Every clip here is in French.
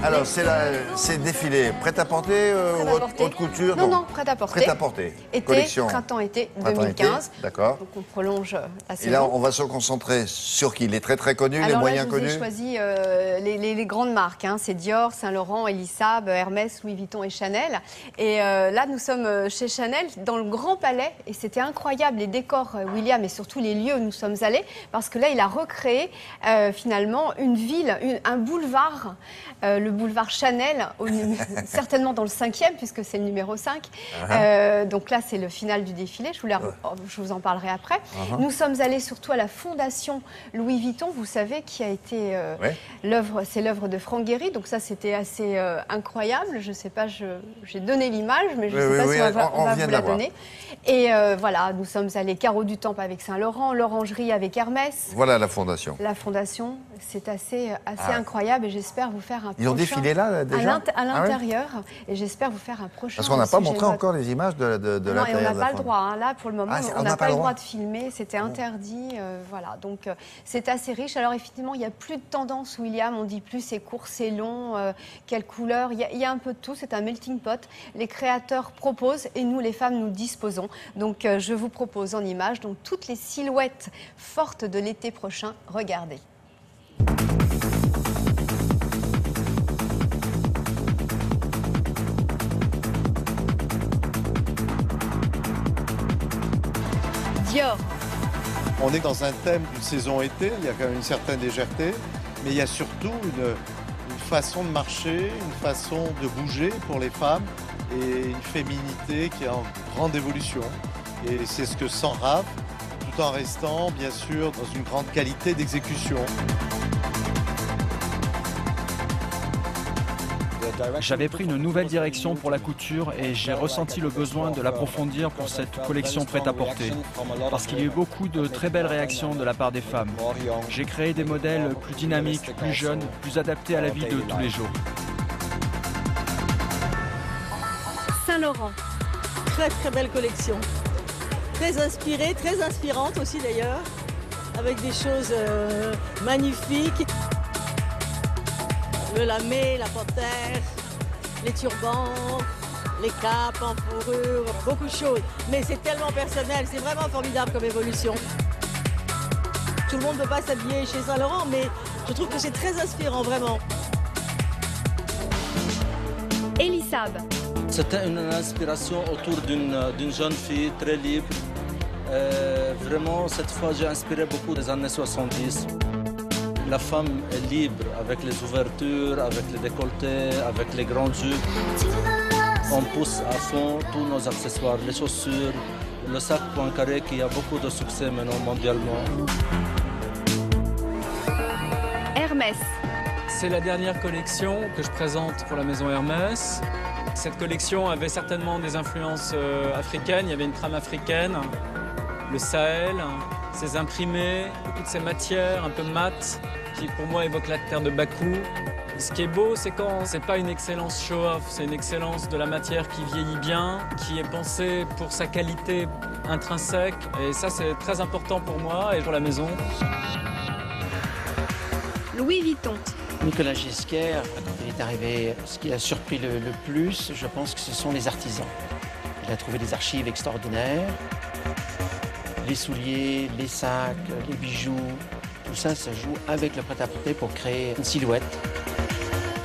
Alors, c'est défilé prêt-à-porter haute couture? Non, prêt-à-porter. Prêt-à-porter. Collection. Printemps-été 2015. D'accord. Donc on prolonge la saison. Et là, on va se concentrer sur qui? Les très très connus, les moyens connus? J'ai choisi les grandes marques. Hein. C'est Dior, Saint-Laurent, Elisab, Hermès, Louis Vuitton et Chanel. Et là, nous sommes chez Chanel, dans le Grand Palais. Et c'était incroyable, les décors, William, et surtout les lieux où nous sommes allés. Parce que là, il a recréé finalement une ville, un boulevard, le boulevard Chanel, certainement dans le 5e, puisque c'est le numéro 5. Donc là, c'est le final du défilé. Je vous en parlerai après. Nous sommes allés surtout à la fondation Louis Vuitton, vous savez, qui a été c'est l'œuvre de Franck Gehry. Donc ça, c'était assez incroyable. Je ne sais pas, j'ai donné l'image, mais je ne sais pas si on va vous la donner. Et voilà, nous sommes allés Carreau du Temple avec Saint-Laurent, l'Orangerie avec Hermès. Voilà la fondation. La fondation, c'est assez incroyable et j'espère vous faire un prochain... Ils ont défilé là déjà à l'intérieur et j'espère vous faire un prochain... Parce qu'on n'a pas montré encore les images de l'intérieur. Non, et on n'a pas le droit. Hein. Là, pour le moment, on n'a pas le droit de filmer. C'était interdit. Voilà, donc c'est assez riche. Alors, effectivement, il n'y a plus de tendance, William. On dit plus c'est court, c'est long, quelle couleur. Il y a un peu de tout. C'est un melting pot. Les créateurs proposent et nous, les femmes, nous disposons. Donc, je vous propose en images donc, toutes les silhouettes fortes de l'été prochain. Regardez. Dior. On est dans un thème d'une saison été, il y a quand même une certaine légèreté, mais il y a surtout une façon de marcher, une façon de bouger pour les femmes et une féminité qui est en grande évolution. Et c'est ce que sent Rave, tout en restant bien sûr dans une grande qualité d'exécution. J'avais pris une nouvelle direction pour la couture et j'ai ressenti le besoin de l'approfondir pour cette collection prêt-à-porter. Parce qu'il y a eu beaucoup de très belles réactions de la part des femmes. J'ai créé des modèles plus dynamiques, plus jeunes, plus adaptés à la vie de tous les jours. Saint-Laurent. Très très belle collection. Très inspirée, très inspirante aussi d'ailleurs. Avec des choses magnifiques. Le lamé, la panthère, les turbans, les capes en fourrure, beaucoup de choses. Mais c'est tellement personnel, c'est vraiment formidable comme évolution. Tout le monde ne peut pas s'habiller chez Saint-Laurent, mais je trouve que c'est très inspirant, vraiment. Elisab. C'était une inspiration autour d'une jeune fille très libre. Vraiment, cette fois, j'ai inspiré beaucoup des années 70. La femme est libre avec les ouvertures, avec les décolletés, avec les grands jupes. On pousse à fond tous nos accessoires, les chaussures, le sac Poincaré qui a beaucoup de succès maintenant mondialement. Hermès. C'est la dernière collection que je présente pour la maison Hermès. Cette collection avait certainement des influences africaines, il y avait une trame africaine, le Sahel, ces imprimés, toutes ces matières un peu mates qui pour moi évoquent la terre de Bakou. Ce qui est beau, c'est quand c'est pas une excellence show-off, c'est une excellence de la matière qui vieillit bien, qui est pensée pour sa qualité intrinsèque. Et ça, c'est très important pour moi et pour la maison. Louis Vuitton. Nicolas Ghesquière, quand il est arrivé, ce qui l'a surpris le plus, je pense que ce sont les artisans. Il a trouvé des archives extraordinaires. Les souliers, les sacs, les bijoux, tout ça, ça joue avec le prêt-à-porter pour créer une silhouette.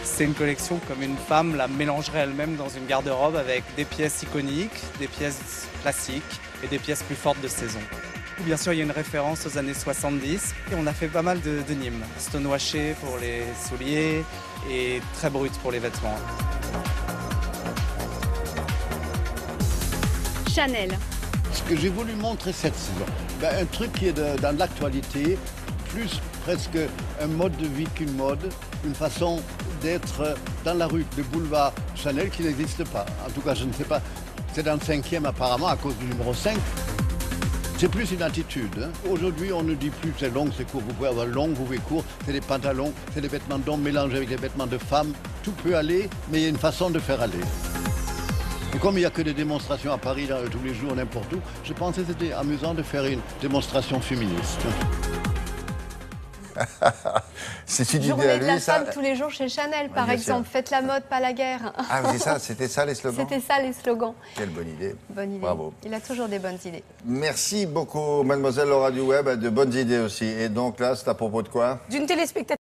C'est une collection comme une femme la mélangerait elle-même dans une garde-robe avec des pièces iconiques, des pièces classiques et des pièces plus fortes de saison. Bien sûr, il y a une référence aux années 70 et on a fait pas mal de Nîmes. Stonewashé pour les souliers et très brut pour les vêtements. Chanel. Ce que j'ai voulu montrer cette saison, un truc qui est dans l'actualité, plus presque un mode de vie qu'une mode, une façon d'être dans la rue, le boulevard Chanel qui n'existe pas. En tout cas, je ne sais pas, c'est dans le 5e apparemment à cause du numéro 5. C'est plus une attitude. Hein. Aujourd'hui, on ne dit plus c'est long, c'est court. Vous pouvez avoir long, vous pouvez court, c'est des pantalons, c'est des vêtements d'hommes mélangés avec des vêtements de femmes. Tout peut aller, mais il y a une façon de faire aller. Et comme il n'y a que des démonstrations à Paris là, tous les jours, n'importe où, je pensais que c'était amusant de faire une démonstration féministe. C'est une idée Journée à de la lui, ça. femme tous les jours chez Chanel, par bien exemple. sûr. Faites la mode, pas la guerre. Ah, c'est ça, c'était ça les slogans. C'était ça les slogans. Quelle bonne idée. Bonne idée. Bravo. Il a toujours des bonnes idées. Merci beaucoup, mademoiselle Laura du Web, de bonnes idées aussi. Et donc là, c'est à propos de quoi? D'une téléspectatrice.